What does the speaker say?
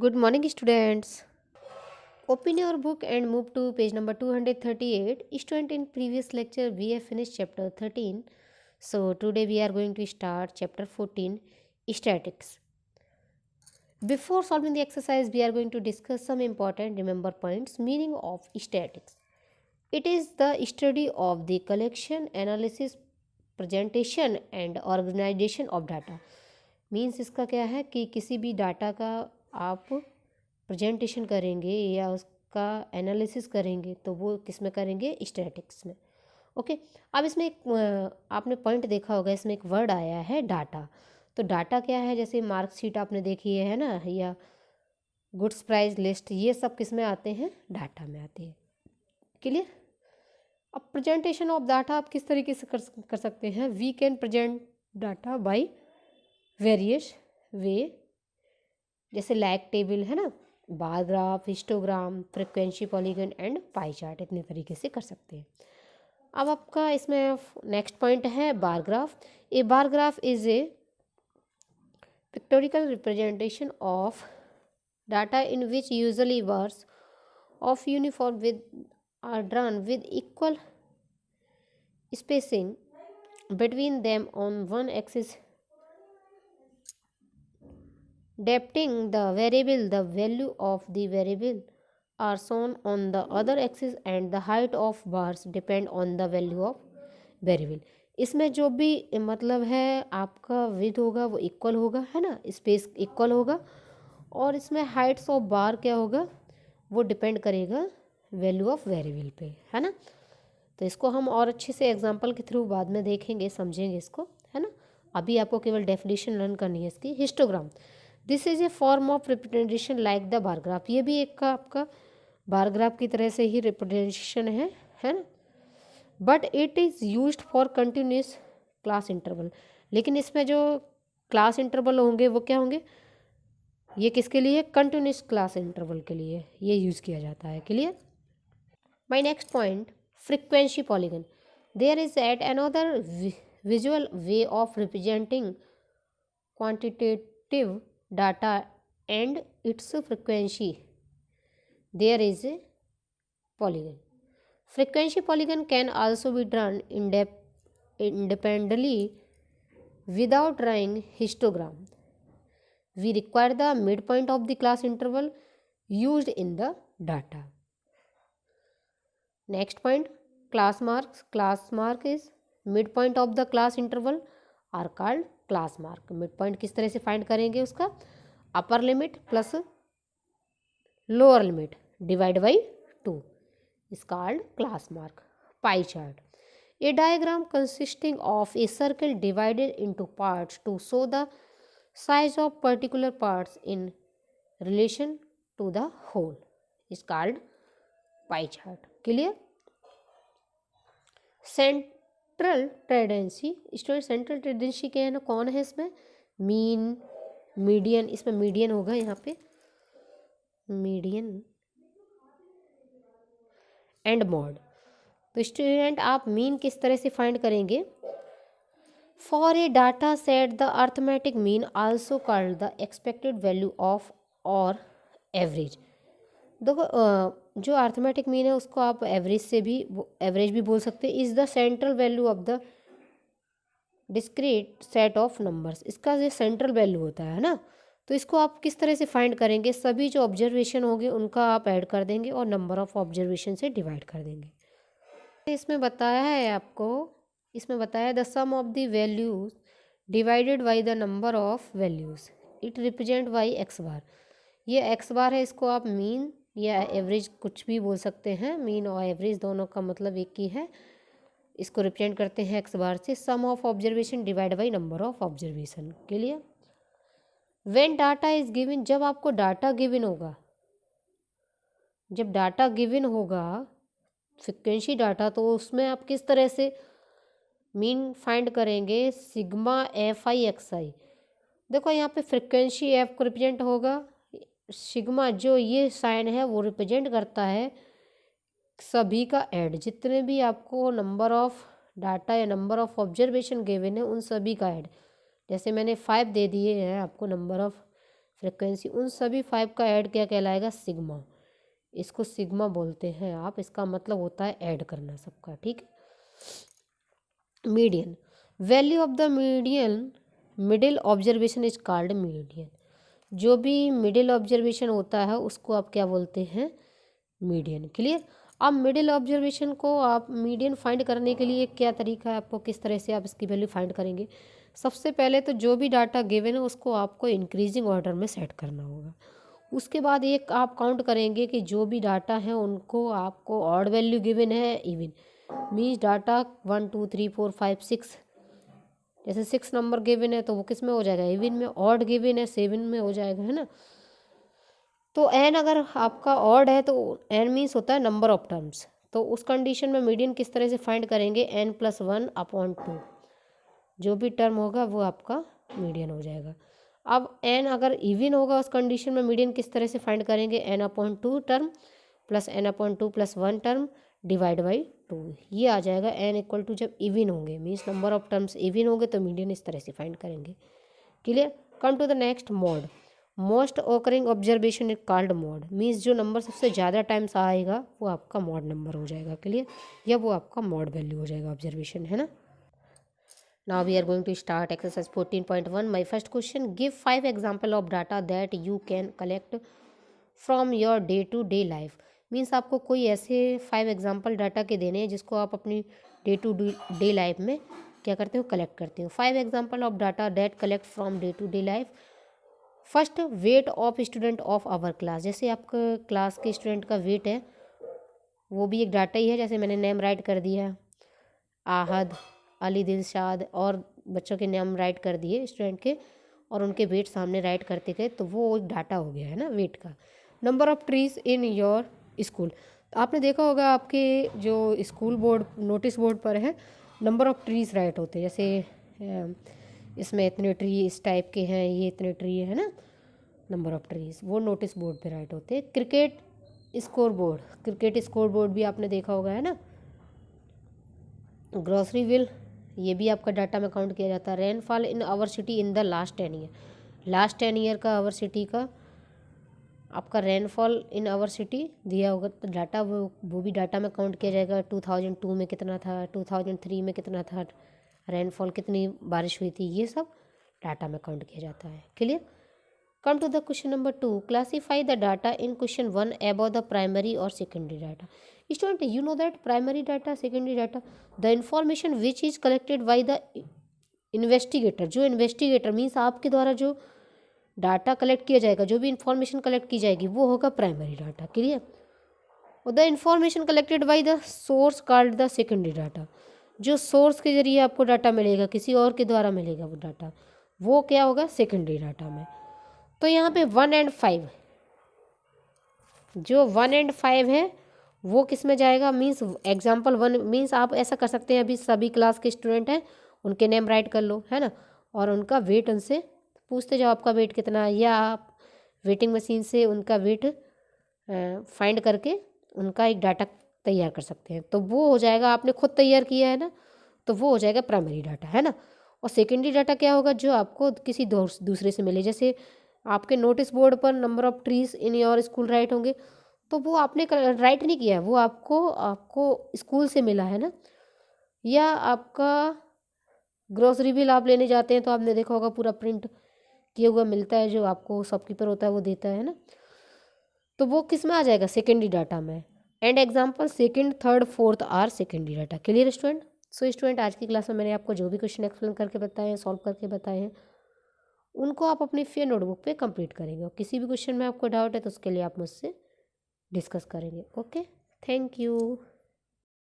Good morning, students. Open your book and move to page number 238. Student, in previous lecture, we have finished chapter 13. So, today we are going to start chapter 14, Statics. Before solving the exercise, we are going to discuss some important remember points. Meaning of statics. It is the study of the collection, analysis, presentation and organization of data. Means इसका क्या है कि किसी भी data का आप presentation करेंगे या उसका एनालिसिस करेंगे तो वो किस में करेंगे, स्टैटिक्स में। ओके, अब इसमें एक आपने पॉइंट देखा होगा, इसमें एक वर्ड आया है डाटा। तो डाटा क्या है, जैसे मार्कशीट आपने देखी है ना, या गुड्स प्राइस लिस्ट, ये सब किस में आते हैं, डाटा में आते हैं। क्लियर। अब प्रेजेंटेशन ऑफ डाटा आप किस तरीके से कर सकते हैं। We can present data by various way, जैसे लैग टेबल है ना, bar graph, histogram, frequency, polygon and pie chart, इतने तरीके से कर सकते हैं। अब आपका इसमें नेक्स्ट पॉइंट है bar graph. A bar graph is a pictorical representation of data in which usually bars of uniform width are drawn with equal spacing between them on one axis, depicting the variable. The value of the variable are shown on the other axis and the height of bars depend on the value of variable. इसमें जो भी मतलब है आपका width होगा वो equal होगा, है ना, स्पेस इक्वल होगा, और इसमें हाइट्स ऑफ बार क्या होगा, वो डिपेंड करेगा वैल्यू ऑफ वेरिएबल पे, है ना। तो इसको हम और अच्छे से एग्जांपल के थ्रू बाद में देखेंगे, समझेंगे इसको, है ना। अभी आपको केवल डेफिनेशन लर्न करनी है इसकी। Histogram, this is a form of representation like the bar graph. ये भी एक का आपका बार ग्राफ की तरह से ही रिप्रेजेंटेशन है ना। But it is used for continuous class interval. लेकिन इसमें जो क्लास इंटरवल होंगे वो क्या होंगे, ये किसके लिए, कंटिन्यूस क्लास इंटरवल के लिए ये यूज़ किया जाता है। Clear. My next point, frequency polygon. There is yet another visual way of representing quantitative data and its frequency. There is a polygon. Frequency polygon can also be drawn independently without drawing histogram. We require the midpoint of the class interval used in the data. Next point, class marks. Class mark is midpoint of the class interval are called class mark. midpoint किस तरह से find करेंगे, उसका upper limit plus lower limit divide by 2 is called class mark. Pie chart, a diagram consisting of a circle divided into parts to show the size of particular parts in relation to the whole is called pie chart. Clear. Central tendency, student central tendency क्या है ना, कौन है इसमें, mean, median, इसमें median होगा यहाँ पे, मीडियन एंड मॉड। तो स्टूडेंट आप मीन किस तरह से फाइंड करेंगे, for a data set the arithmetic mean also called the expected value of और एवरेज। देखो जो अर्थमेटिक मीन है उसको आप एवरेज भी बोल सकते हैं। Is the central value of the discrete set of numbers, इसका जो सेंट्रल वैल्यू होता है ना, तो इसको आप किस तरह से फाइंड करेंगे, सभी जो ऑब्जर्वेशन होंगे उनका आप ऐड कर देंगे और नंबर ऑफ ऑब्जर्वेशन से डिवाइड कर देंगे। इसमें बताया है आपको, इसमें बताया the sum of the values divided by the number of values, it represent by X bar. ये एक्स बार है, इसको आप मीन या एवरेज कुछ भी बोल सकते हैं, मीन और एवरेज दोनों का मतलब एक ही है। इसको रिप्रेजेंट करते हैं एक्स बार से। Sum of observation divide by number of observation के लिए। व्हेन डाटा इज गिवन, जब आपको डाटा गिवन होगा, जब डाटा गिवन होगा फ्रिक्वेंसी डाटा, तो उसमें आप किस तरह से मीन फाइंड करेंगे, सिग्मा एफ आई एक्स आई। देखो यहाँ पे फ्रिक्वेंसी एफ को रिप्रेजेंट होगा, सिग्मा जो ये साइन है वो रिप्रेजेंट करता है सभी का ऐड, जितने भी आपको नंबर ऑफ डाटा या नंबर ऑफ ऑब्जर्वेशन गिवन है उन सभी का ऐड। जैसे मैंने 5 दे दिए हैं आपको नंबर ऑफ फ्रिक्वेंसी, उन सभी 5 का ऐड क्या कहलाएगा, सिग्मा। इसको सिग्मा बोलते हैं आप, इसका मतलब होता है ऐड करना सबका, ठीक है। Median, value of the median middle observation is called median. जो भी मिडिल ऑब्जर्वेशन होता है उसको आप क्या बोलते हैं, मीडियन। क्लियर। अब मिडिल ऑब्जर्वेशन को आप मीडियन फाइंड करने के लिए क्या तरीका है आपको, किस तरह से आप इसकी वैल्यू फाइंड करेंगे। सबसे पहले तो जो भी डाटा गिवन है उसको आपको इंक्रीजिंग ऑर्डर में सेट करना होगा। उसके बाद एक आप काउंट करेंगे कि जो भी डाटा है उनको आपको ऑड वैल्यू गिवन है, इवन मीन्स डाटा 1 2 3 4 5 6, जैसे 6 नंबर गिवन है तो वो किस में हो जाएगा, इवन में। ऑड गिवन है 7 में हो जाएगा, है ना। तो एन अगर आपका ऑड है तो एन मीन्स होता है नंबर ऑफ टर्म्स। तो उस कंडीशन में मीडियन किस तरह से फाइंड करेंगे, n+1/2, जो भी टर्म होगा वो आपका मीडियन हो जाएगा। अब n अगर इवन होगा उस कंडीशन में मीडियन किस तरह से फाइंड करेंगे, n/2 term plus n/2 + 1 term divide by 2, ये आ जाएगा। n इक्वल टू जब इवन होंगे means number of terms even होंगे तो मीडियन इस तरह से फाइंड करेंगे। Clear. Come to the next, mode. Most occurring observation is called mode, means जो नंबर सबसे ज़्यादा टाइम्स आएगा वो आपका मॉड नंबर हो जाएगा। क्लियर, या वो आपका मॉड वैल्यू हो जाएगा ऑब्जर्वेशन, है ना। Now we are going to start exercise 14.1. My first question, give 5 example of data that you can collect from your day to day life. Means आपको कोई ऐसे 5 एग्जाम्पल डाटा के देने हैं जिसको आप अपनी डे टू डे लाइफ में क्या करते हो, कलेक्ट करते हो। 5 example of data that collect from day to day life. First, weight of student of our class, जैसे आपका क्लास के स्टूडेंट का वेट है वो भी एक डाटा ही है। जैसे मैंने नेम राइट कर दिया, आहद, अली, दिलशाद और बच्चों के नाम राइट कर दिए स्टूडेंट के और उनके वेट सामने राइट करते गए, तो वो एक डाटा हो गया, है ना, वेट का। Number of trees in your school, आपने देखा होगा आपके जो स्कूल बोर्ड नोटिस बोर्ड पर है नंबर ऑफ ट्रीज राइट होते हैं। जैसे इसमें इतने ट्री इस टाइप के हैं, ये इतने ट्री है ना, नंबर ऑफ ट्रीज वो नोटिस बोर्ड पे राइट होते हैं। Cricket score board, cricket score board भी आपने देखा होगा, है ना। ग्रॉसरी बिल, ये भी आपका डाटा में काउंट किया जाता है। Rainfall in our city in the last 10 year, last 10 year का आवर सिटी का आपका रेनफॉल इन आवर सिटी दिया होगा तो डाटा वो भी डाटा में काउंट किया जाएगा। 2002 में कितना था, 2003 में कितना था, रेनफॉल कितनी बारिश हुई थी, ये सब डाटा में काउंट किया जाता है। Clear. Come to the question number 2, classify the data in question 1 about the primary और secondary data. Student, you know that primary data, secondary data, the information which is collected by the investigator, जो investigator means आपके द्वारा जो data collect किया जाएगा, जो भी information collect की जाएगी वो होगा प्राइमरी डाटा। क्लियर। और the information collected by the source called the secondary data, जो सोर्स के जरिए आपको डाटा मिलेगा, किसी और के द्वारा मिलेगा वो डाटा, वो क्या होगा, सेकेंडरी डाटा में। तो यहाँ पे 1 और 5, जो 1 और 5 है वो किस में जाएगा, मीन्स एग्जाम्पल 1 मीन्स आप ऐसा कर सकते हैं, अभी सभी क्लास के स्टूडेंट हैं उनके नेम राइट कर लो, है ना, और उनका वेट उनसे पूछते जाओ आपका वेट कितना है, या आप वेटिंग मशीन से उनका वेट फाइंड करके उनका एक डाटा तैयार कर सकते हैं। तो वो हो जाएगा, आपने खुद तैयार किया है ना, तो वो हो जाएगा प्राइमरी डाटा, है ना। और सेकेंडरी डाटा क्या होगा, जो आपको किसी दूसरे से मिले। जैसे आपके नोटिस बोर्ड पर number of trees in your school right होंगे, तो वो आपने राइट नहीं किया है, वो आपको स्कूल से मिला है ना। या आपका ग्रोसरी बिल आप लेने जाते हैं तो आपने देखा होगा पूरा प्रिंट किया हुआ मिलता है, जो आपको शॉपकीपर होता है वो देता है ना, तो वो किस में आ जाएगा, सेकेंडरी डाटा में। And example 2nd, 3rd, 4th are secondary data. Clear student. So student, आज की क्लास में मैंने आपको जो भी क्वेश्चन एक्सप्लेन करके बताए हैं, सॉल्व करके बताए हैं, उनको आप अपनी फेयर नोटबुक पे कंप्लीट करेंगे। और किसी भी क्वेश्चन में आपको डाउट है तो उसके लिए आप मुझसे डिस्कस करेंगे। Okay, thank you.